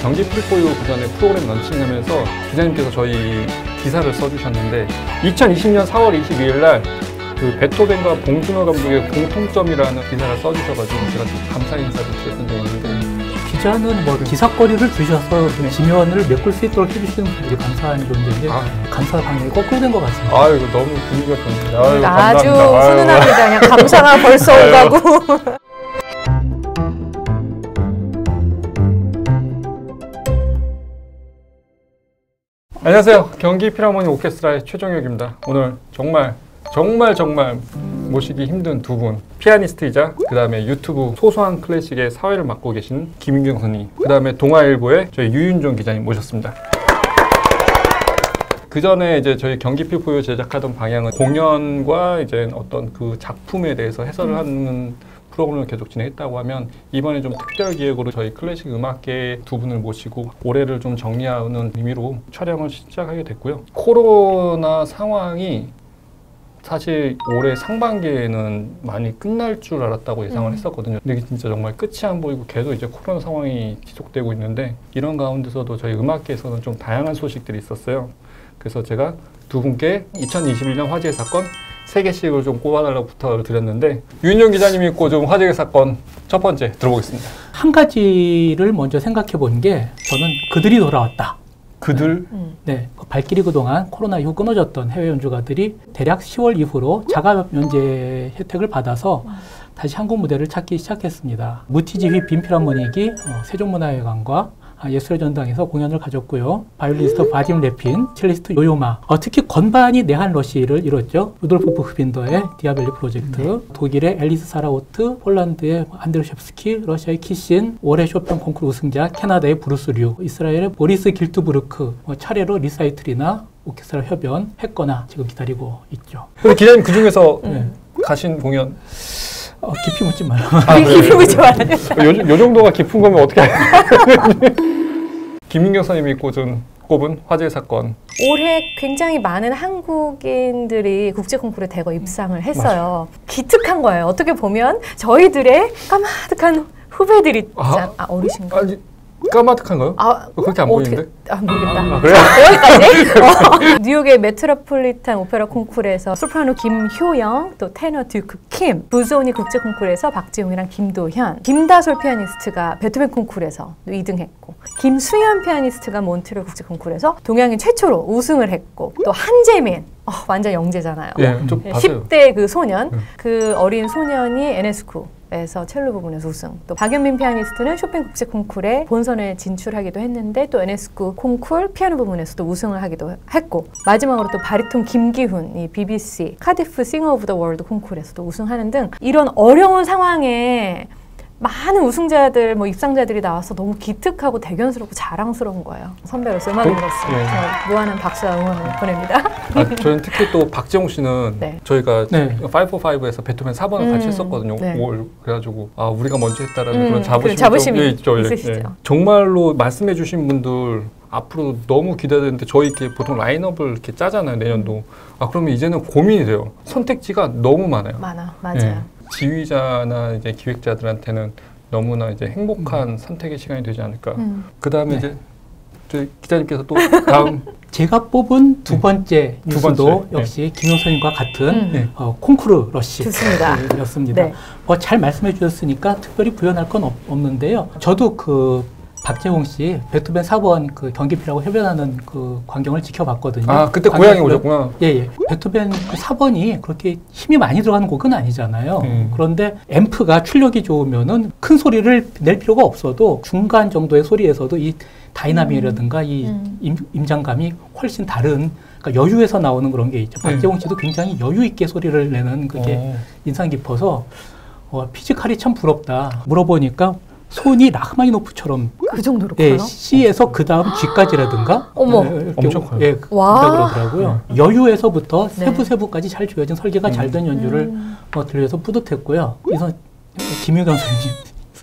경기 필포유 그전에 프로그램 런칭하면서 기자님께서 저희 기사를 써주셨는데 2020년 4월 22일 날 그 베토벤과 봉준호 감독의 공통점이라는 기사를 써주셔가지고 제가 좀 감사 인사를 드렸던 적이 있는데 기자는 뭐 기사거리를 주셔서 지면을 메꿀 수 있도록 해주시는 분들이 감사한 존재인데 감사 방향이 거꾸로 된 것 같습니다. 아유 너무 분위기가 좋네요. 아주 훈훈합니다. 그냥 감사가 벌써 오가고. 안녕하세요. 경기 필하모니 오케스트라의 최종혁입니다. 오늘 정말 모시기 힘든 두 분, 피아니스트이자 그 다음에 유튜브 소소한 클래식의 사회를 맡고 계신 김윤경 선생님, 그 다음에 동아일보의 저희 유윤종 기자님 모셨습니다. 그 전에 이제 저희 경기 필포유 제작하던 방향은 공연과 이제 어떤 그 작품에 대해서 해설을 하는 프로그램을 계속 진행했다고 하면 이번에 좀 특별 기획으로 저희 클래식 음악계 두 분을 모시고 올해를 좀 정리하는 의미로 촬영을 시작하게 됐고요. 코로나 상황이 사실 올해 상반기에는 많이 끝날 줄 알았다고 예상을 했었거든요. 근데 진짜 정말 끝이 안 보이고 계속 이제 코로나 상황이 지속되고 있는데 이런 가운데서도 저희 음악계에서는 좀 다양한 소식들이 있었어요. 그래서 제가 두 분께 2021년 화제의 사건 3개씩을 좀 꼽아달라고 부탁을 드렸는데 유인용 기자님이 꼽은 화제의 사건 첫 번째 들어보겠습니다. 한 가지를 먼저 생각해 본 게 저는 그들이 돌아왔다. 그들? 네, 발길이 그동안 코로나 이후 끊어졌던 해외 연주가들이 대략 10월 이후로 자가 면제 혜택을 받아서 다시 한국 무대를 찾기 시작했습니다. 무티지휘 빈필하모닉이 세종문화회관과 예술의 전당에서 공연을 가졌고요. 바이올리니스트 바딤 레핀, 첼리스트 요요마, 특히 건반이 내한 러시를 이뤘죠. 루돌프 부흐빈더의 디아벨리 프로젝트, 독일의 앨리스 사라우트, 폴란드의 안드르셰프스키, 러시아의 키신, 올해 쇼팽 콩쿠르 우승자 캐나다의 브루스 류, 이스라엘의 보리스 길트부르크, 차례로 리사이틀이나 오케스트라 협연 했거나 지금 기다리고 있죠. 근데 기자님 그 중에서 가신 공연 깊이 묻지 마요. 깊이 묻지 말아요. 요 정도가 깊은 거면 어떻게 김윤경 선생님이 꼽은 화제의 사건. 올해 굉장히 많은 한국인들이 국제 콩쿠르에 대거 입상을 했어요. 기특한 거예요. 어떻게 보면 저희들의 까마득한 후배들이 어리신가? 아니, 까마득한가요? 그렇게 안 보이는데? 모르겠다. 그래요? 여기까지. 뉴욕의 메트로폴리탄 오페라 콩쿠르에서 소프라노 김효영, 또 테너 듀크 킴, 부소니 국제 콩쿠르에서 박지용이랑 김도현, 김다솔 피아니스트가 베토벤 콩쿠르에서 2등했고, 김수현 피아니스트가 몬트리올 국제 콩쿠르에서 동양인 최초로 우승을 했고, 또 한재민, 완전 영재잖아요. 예, 좀 봤어요. 10대 그 소년, 그 어린 소년이 NS쿠에서 첼로 부분에서 우승. 또 박연민 피아니스트는 쇼팽 국제 콩쿠르에 본선에 진출하기도 했는데 또 NS쿠 콩쿠르 피아노 부분에서도 우승을 하기도 했고, 마지막으로 또 바리톤 김기훈, 이 BBC 카디프 싱어 오브 더 월드 콩쿠르에서도 우승하는 등 이런 어려운 상황에 많은 우승자들, 입상자들이 나와서 너무 기특하고 대견스럽고 자랑스러운 거예요. 선배로서, 음악인으로서 무한한 박수와 응원을 보냅니다. 저는 특히 또 박재홍 씨는 저희가 545에서 베토벤 4번을 같이 했었거든요. 그래가지고 우리가 먼저 했다라는 그런 자부심이 좀 있으시죠. 정말로 말씀해 주신 분들 앞으로 너무 기대되는데 저희 이렇게 보통 라인업을 이렇게 짜잖아요, 내년도. 그러면 이제는 고민이 돼요. 선택지가 너무 많아요. 맞아요. 지휘자나 이제 기획자들한테는 너무나 이제 행복한 선택의 시간이 되지 않을까. 그 다음에 이제 저희 기자님께서 또 다음 제가 뽑은 두 번째 뉴스도 역시 김용 선생님과 같은 콩쿠르 러시였습니다. 잘 말씀해 주셨으니까 특별히 부연할 건 없는데요. 저도 박재홍 씨 베토벤 4번 그 경기필하고 협연하는 그 광경을 지켜봤거든요. 그때 고향에 오셨구나. 예. 베토벤 4번이 그렇게 힘이 많이 들어가는 곡은 아니잖아요. 그런데 앰프가 출력이 좋으면은 큰 소리를 낼 필요가 없어도 중간 정도의 소리에서도 이 다이나믹이라든가 이 임장감이 훨씬 다른, 그러니까 여유에서 나오는 그런 게 있죠. 박재홍 씨도 굉장히 여유 있게 소리를 내는 그게 인상 깊어서 피지컬이 참 부럽다. 물어보니까 손이 라흐마니노프처럼 그 정도로 커요? C에서 그 다음 G까지라든가 엄청 커요. 그러더라고요. 여유에서부터 세부까지 잘 조여진 설계가 잘 된 연주를 들려서 뿌듯했고요. 김유경 선생님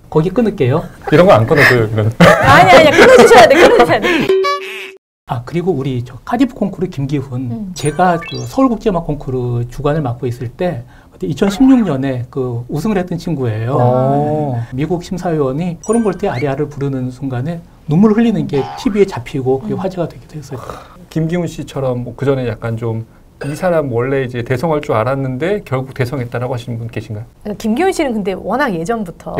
거기 끊을게요. 이런 거 안 끊어줘요. 아니 끊어주셔야 돼. 그리고 우리 카디프 콩쿠르 김기훈, 제가 그 서울국제음악 콩쿠르 주관을 맡고 있을 때 근데 2016년에 그 우승을 했던 친구예요. 미국 심사위원이 호른볼트의 아리아를 부르는 순간에 눈물 흘리는 게 TV에 잡히고 그게 화제가 되기도 했어요. 김기훈 씨처럼 뭐 그전에 약간 좀 이 사람 원래 이제 대성할 줄 알았는데 결국 대성했다라고 하시는 분 계신가요? 김기훈 씨는 근데 워낙 예전부터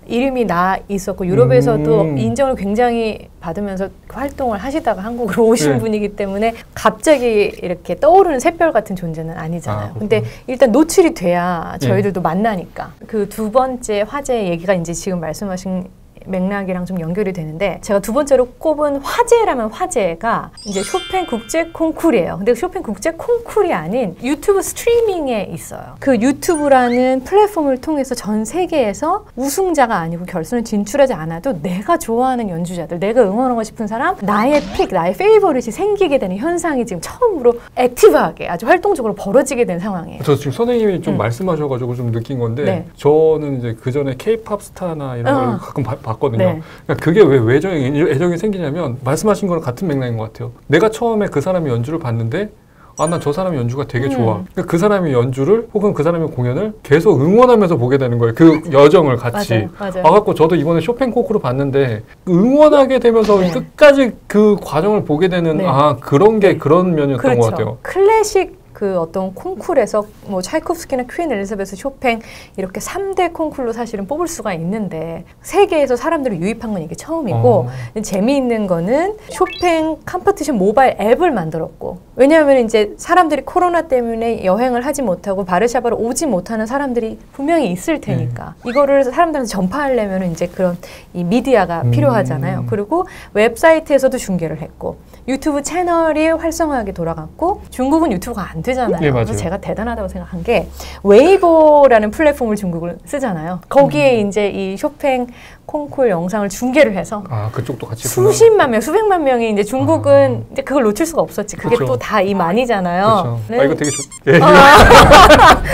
이름이 나 있었고 유럽에서도 인정을 굉장히 받으면서 활동을 하시다가 한국으로 오신 네. 분이기 때문에 갑자기 이렇게 떠오르는 샛별 같은 존재는 아니잖아요. 아, 근데 일단 노출이 돼야 저희들도 만나니까. 그 두 번째 화제 얘기가 이제 지금 말씀하신 맥락이랑 좀 연결이 되는데 제가 두 번째로 꼽은 화제라면 화제가 이제 쇼팽 국제 콩쿨이에요. 근데 쇼팽 국제 콩쿨이 아닌 유튜브 스트리밍에 있어요. 그 유튜브라는 플랫폼을 통해서 전 세계에서 우승자가 아니고 결선을 진출하지 않아도 내가 좋아하는 연주자들, 내가 응원하고 싶은 사람, 나의 픽, 나의 페이버릿이 생기게 되는 현상이 지금 처음으로 액티브하게 아주 활동적으로 벌어지게 된 상황이에요. 저 지금 선생님이 좀 말씀하셔가지고 좀 느낀 건데 네. 저는 이제 그 전에 K-팝 스타나 이런 걸 가끔 봤거든요. 네. 그러니까 그게 왜 애정이 생기냐면 말씀하신 거랑 같은 맥락인 것 같아요. 내가 처음에 그 사람의 연주를 봤는데 난 저 사람의 연주가 되게 좋아. 그러니까 그 사람의 연주를 혹은 그 사람의 공연을 계속 응원하면서 보게 되는 거예요. 그 여정을 같이. 맞아요. 와갖고 저도 이번에 쇼팽 콩쿠르 봤는데 응원하게 되면서 네. 끝까지 그 과정을 보게 되는 네. 그런 게 그런 면이었던 그렇죠. 것 같아요. 클래식 그 어떤 콩쿨에서 뭐 차이콥스키나 퀸 엘리자베스, 쇼팽 이렇게 3대 콩쿨로 사실은 뽑을 수가 있는데 세계에서 사람들을 유입한 건 이게 처음이고 재미있는 거는 쇼팽 컴피티션 모바일 앱을 만들었고 왜냐하면 이제 사람들이 코로나 때문에 여행을 하지 못하고 바르샤바로 오지 못하는 사람들이 분명히 있을 테니까 이거를 사람들한테 전파하려면 이제 그런 이 미디어가 필요하잖아요. 그리고 웹사이트에서도 중계를 했고 유튜브 채널이 활성화하게 돌아갔고 중국은 유튜브가 안 되잖아요. 네, 맞아요. 그래서 제가 대단하다고 생각한 게 웨이보라는 플랫폼을 중국을 쓰잖아요. 거기에 이제 이 쇼팽 콩쿨 영상을 중계를 해서 그쪽도 같이 수십만 명, 수백만 명이 이제 중국은 이제 그걸 놓칠 수가 없었지. 그게 그쵸. 또 다 이 만이잖아요. 그렇죠. 이거 되게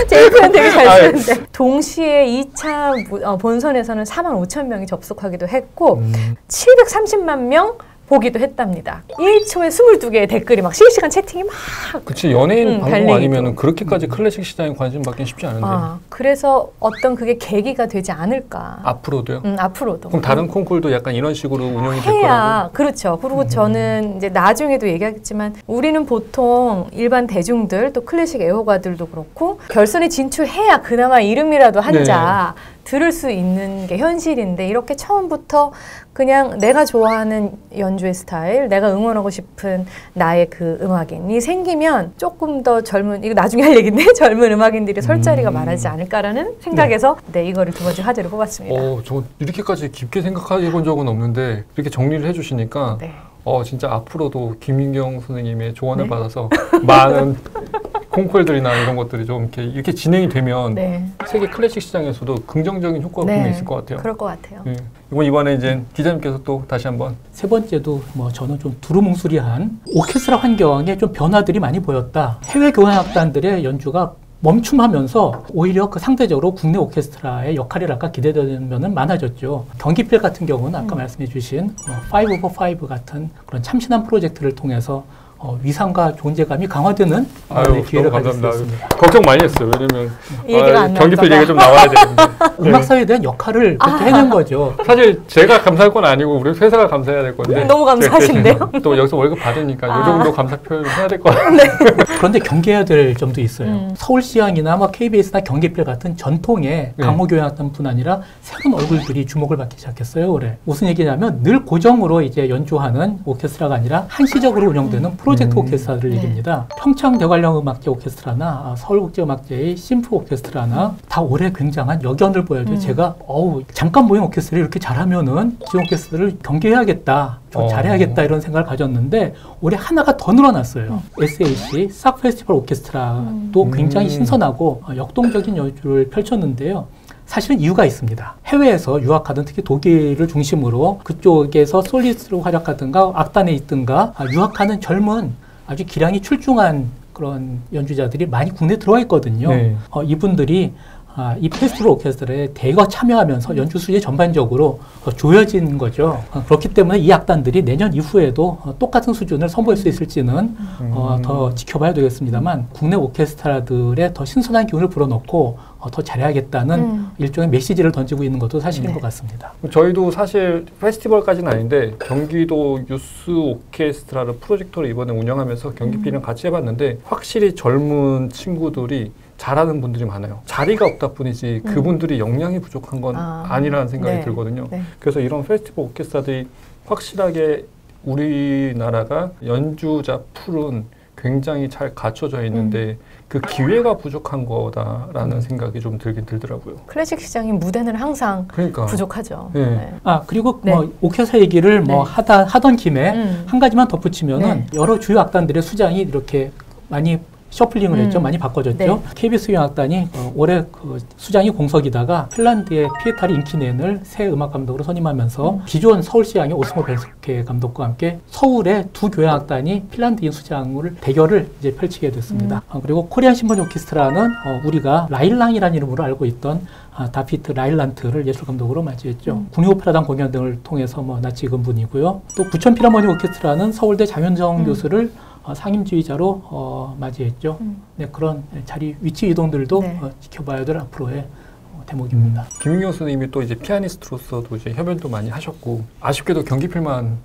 제 표현 되게 잘 쓰는데 동시에 2차 본선에서는 4만 5천 명이 접속하기도 했고 730만 명 보기도 했답니다. 1초에 22개의 댓글이 막 실시간 채팅이 막 그치 연예인 방송 달리기도. 아니면 그렇게까지 클래식 시장에 관심 받기는 쉽지 않은데 그래서 어떤 그게 계기가 되지 않을까. 앞으로도요? 앞으로도. 그럼 다른 콩쿨도 약간 이런 식으로 운영이 될 해야 거라고? 그렇죠. 그리고 저는 이제 나중에도 얘기하겠지만 우리는 보통 일반 대중들 또 클래식 애호가들도 그렇고 결선에 진출해야 그나마 이름이라도 한 자 들을 수 있는 게 현실인데 이렇게 처음부터 그냥 내가 좋아하는 연주의 스타일, 내가 응원하고 싶은 나의 그 음악인이 생기면 조금 더 젊은, 이거 나중에 할 얘기인데 젊은 음악인들이 설 자리가 많아지지 않을까라는 생각에서 이거를 두 번째 화제로 뽑았습니다. 저 이렇게까지 깊게 생각해 본 적은 없는데 이렇게 정리를 해주시니까 진짜 앞으로도 김인경 선생님의 조언을 받아서 많은 콩쿨들이나 이런 것들이 좀 이렇게 진행이 되면 세계 클래식 시장에서도 긍정적인 효과가 분명히 있을 것 같아요. 그럴 것 같아요. 이번에 이제 기자님께서 또 다시 한번 세 번째도 저는 좀 두루뭉술이한 오케스트라 환경에 좀 변화들이 많이 보였다. 해외 교향악단들의 연주가 멈춤하면서 오히려 그 상대적으로 국내 오케스트라의 역할이랄까 기대되는 면은 많아졌죠. 경기필 같은 경우는 아까 말씀해 주신 5for5 같은 그런 참신한 프로젝트를 통해서 위상과 존재감이 강화되는 기회를 가질 수 있습니다. 걱정 많이 했어요. 왜냐면 얘기가 안 경기필 얘기가 좀 나와야 되는데 음악사회에 대한 역할을 그렇게 해낸 거죠. 사실 제가 감사할 건 아니고 우리 회사가 감사해야 될 건데 너무 감사하신데요? 또 여기서 월급 받으니까 이 정도 감사 표현을 해야 될 것 같아요. 그런데 경계해야 될 점도 있어요. 서울시향이나 KBS나 경기필 같은 전통의 강호교향악단뿐 아니라 새로운 얼굴들이 주목을 받기 시작했어요. 올해. 무슨 얘기냐면 늘 고정으로 이제 연주하는 오케스트라가 아니라 한시적으로 운영되는 프로젝트 오케스트라를 얘기합니다. 평창대관령음악제 오케스트라나 서울국제음악제의 심프 오케스트라나 다 올해 굉장한 역연을 보여줘요. 제가 잠깐 모인 오케스트라를 이렇게 잘하면은 지금 오케스트라를 경계해야겠다. 좀 잘해야겠다 이런 생각을 가졌는데 올해 하나가 더 늘어났어요. SAC 싹 페스티벌 오케스트라도 굉장히 신선하고 역동적인 연주를 펼쳤는데요. 사실은 이유가 있습니다. 해외에서 유학하던 특히 독일을 중심으로 그쪽에서 솔리스트로 활약하든가 악단에 있든가 유학하는 젊은 아주 기량이 출중한 그런 연주자들이 많이 국내에 들어와 있거든요. 이분들이 이 페스티벌 오케스트라에 대거 참여하면서 연주 수준이 전반적으로 조여진 거죠. 그렇기 때문에 이 악단들이 내년 이후에도 똑같은 수준을 선보일 수 있을지는 더 지켜봐야 되겠습니다만 국내 오케스트라들의 더 신선한 기운을 불어넣고 더 잘해야겠다는 일종의 메시지를 던지고 있는 것도 사실인 것 같습니다. 저희도 사실 페스티벌까지는 아닌데 경기도 유스 오케스트라를 프로젝터로 이번에 운영하면서 경기필이랑 같이 해봤는데 확실히 젊은 친구들이 잘하는 분들이 많아요. 자리가 없다 뿐이지 그분들이 역량이 부족한 건 아니라는 생각이 들거든요. 그래서 이런 페스티벌 오케스트라들이 확실하게 우리나라가 연주자 풀은 굉장히 잘 갖춰져 있는데 그 기회가 부족한 거다라는 생각이 좀 들긴 들더라고요. 클래식 시장의 무대는 항상 부족하죠. 그리고 뭐 오케스트라 얘기를 뭐 하던 김에 한 가지만 덧붙이면은 여러 주요 악단들의 수장이 이렇게 많이 셔플링을 했죠. 많이 바꿔졌죠. KBS 경악단이 올해 그 수장이 공석이다가 핀란드의 피에타리 인키넨을 새 음악 감독으로 선임하면서 기존 서울시장의 오스모 벨스케 감독과 함께 서울의 두 교향악단이 핀란드인 수장을 대결을 이제 펼치게 됐습니다. 그리고 코리안 심포니 오케스트라는 우리가 라일랑이라는 이름으로 알고 있던 다피트 라일란트를 예술 감독으로 맞이했죠. 국립오페라단 공연 등을 통해서 뭐 낯익은 분이고요. 또 부천 필하모니 오케스트라는 서울대 장윤정 교수를 상임지휘자로 맞이했죠. 그런 자리 위치 이동들도 지켜봐야 될 앞으로의 대목입니다. 김윤경 선생님이 또 이제 피아니스트로서도 이제 협연도 많이 하셨고 아쉽게도 경기필만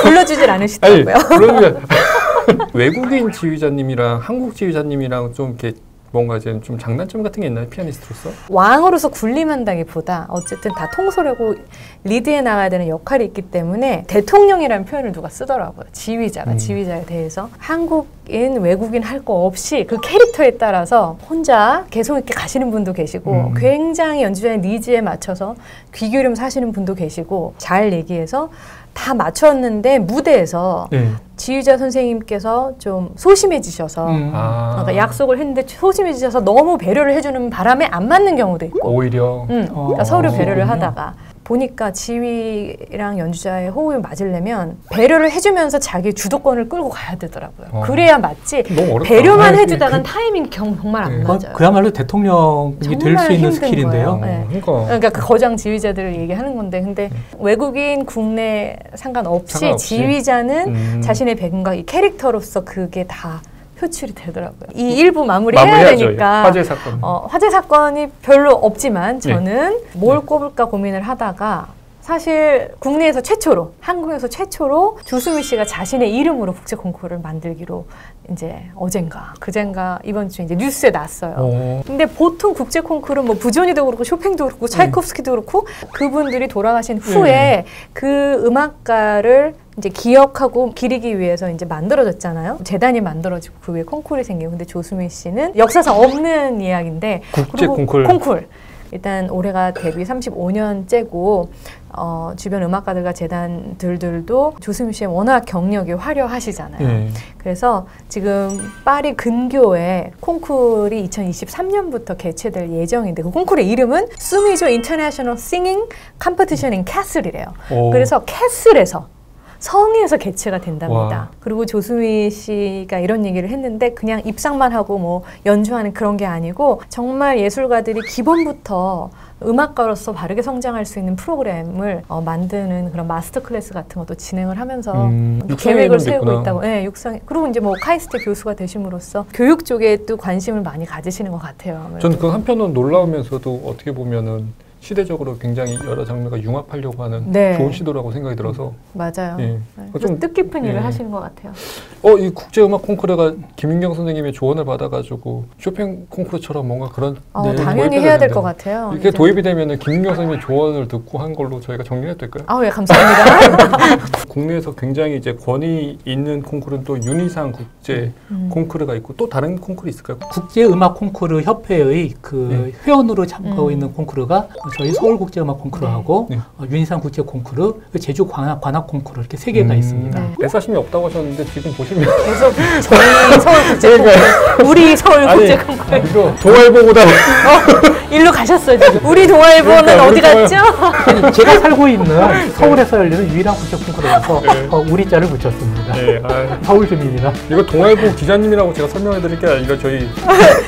불러주질 않으시더라고요. 외국인 지휘자님이랑 한국 지휘자님이랑 좀 이렇게 뭔가 이제 좀 장단점 같은 게 있나요? 피아니스트로서? 왕으로서 군림한다기보다 어쨌든 다 통솔하고 리드해 나가야 되는 역할이 있기 때문에 대통령이라는 표현을 누가 쓰더라고요. 지휘자가 지휘자에 대해서 한국인, 외국인 할 거 없이 그 캐릭터에 따라서 혼자 개성 있게 가시는 분도 계시고 굉장히 연주자의 니즈에 맞춰서 귀 기울이면서 하시는 분도 계시고 잘 얘기해서 다 맞췄는데 무대에서 지휘자 선생님께서 좀 소심해지셔서 그러니까 약속을 했는데 소심해지셔서 너무 배려를 해주는 바람에 안 맞는 경우도 있고 오히려 그러니까 서로 배려를 하다가 보니까 지휘랑 연주자의 호흡이 맞으려면 배려를 해주면서 자기 주도권을 끌고 가야 되더라고요. 그래야 맞지 배려만 해주다간 타이밍이 정말 안 맞아요. 그야말로 대통령이 될 수 있는 스킬인데요. 그러니까 그 거장 지휘자들을 얘기하는 건데 근데 외국인 국내 상관없이 지휘자는 자신의 배경과 이 캐릭터로서 그게 다 표출이 되더라고요. 이 일부 마무리해야 되니까 화재 사건. 화재 사건이 별로 없지만 저는 뭘 꼽을까 고민을 하다가 사실 국내에서 최초로 한국에서 최초로 조수미 씨가 자신의 이름으로 국제 콩쿠르를 만들기로 이제 어젠가 그젠가 이번 주에 이제 뉴스에 났어요. 근데 보통 국제 콩쿠르는 뭐 부조니도 그렇고 쇼팽도 그렇고 차이콥스키도 그렇고 그분들이 돌아가신 후에 그 음악가를 이제 기억하고 기리기 위해서 이제 만들어졌잖아요. 재단이 만들어지고 그 위에 콩쿨이 생기고 근데 조수미 씨는 역사상 없는 이야기인데 국제 콩쿨. 일단 올해가 데뷔 35년째고 주변 음악가들과 재단들도 조수미 씨의 워낙 경력이 화려하시잖아요. 그래서 지금 파리 근교에 콩쿨이 2023년부터 개최될 예정인데 그 콩쿨의 이름은 수미조 인터내셔널 싱잉 컴피티션 인 캐슬이래요. 그래서 캐슬에서 성에서 개최가 된답니다. 그리고 조수미 씨가 이런 얘기를 했는데 그냥 입상만 하고 뭐 연주하는 그런 게 아니고 정말 예술가들이 기본부터 음악가로서 바르게 성장할 수 있는 프로그램을 만드는 그런 마스터 클래스 같은 것도 진행을 하면서 계획을 세우고 있다고. 육상에. 그리고 이제 뭐 카이스트 교수가 되심으로써 교육 쪽에 또 관심을 많이 가지시는 것 같아요. 저는 그 한편으로는 놀라우면서도 어떻게 보면은 시대적으로 굉장히 여러 장르가 융합하려고 하는 좋은 시도라고 생각이 들어서 맞아요. 좀 뜻깊은 일을 하시는 것 같아요. 이 국제음악 콩쿠르가 김윤경 선생님의 조언을 받아가지고 쇼팽 콩쿠르처럼 뭔가 그런 당연히 해야 될 것 같아요. 이게 도입이 되면은 김윤경 선생님의 조언을 듣고 한 걸로 저희가 정리해도 될까요? 예, 감사합니다. 국내에서 굉장히 이제 권위 있는 콩쿠르는 또 윤희상 국제 콩쿠르가 있고 또 다른 콩쿠르 있을까요? 국제음악 콩쿠르 협회의 그 회원으로 참가하고 있는 콩쿠르가 저희 서울국제음악 콩쿠르하고 네. 윤희상 국제 콩쿠르, 제주 관악 콩쿠르 이렇게 3개가 있습니다. 네. 애사심이 없다고 하셨는데 지금 보시면 계속 저희 서울국제 콩쿠르, 우리 서울국제 콩쿠르 이거 동아일보보다 일로 가셨어요 지금. 우리 동아일보는 그러니까 어디 우리 갔죠? 아니, 제가 살고 있는 서울에서 열리는 유일한 국제 콩쿠르에서 네. 우리 자를 붙였습니다. 네, 아, 서울 주민이라. 이거 동아일보 기자님이라고 제가 설명해드릴 게 아니라 저희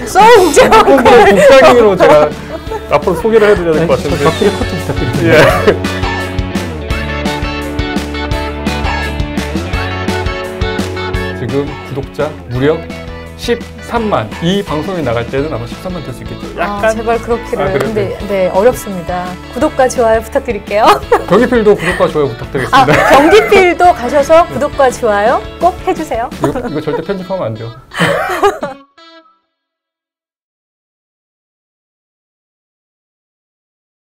서울국제 콩쿠르. 콩쿠르 국장님으로 제가 앞으로 소개를 해드려야 될 것 같은데. 덕분에 커트 부탁드립니다. 예. 지금 구독자 무려 13만. 이 방송이 나갈 때는 아마 13만 될 수 있겠죠. 약간 제발 그렇기를. 그래요? 근데 네, 어렵습니다. 구독과 좋아요 부탁드릴게요. 경기필도 구독과 좋아요 부탁드리겠습니다. 경기필도 가셔서 구독과 좋아요 꼭 해주세요. 이거 절대 편집하면 안 돼요.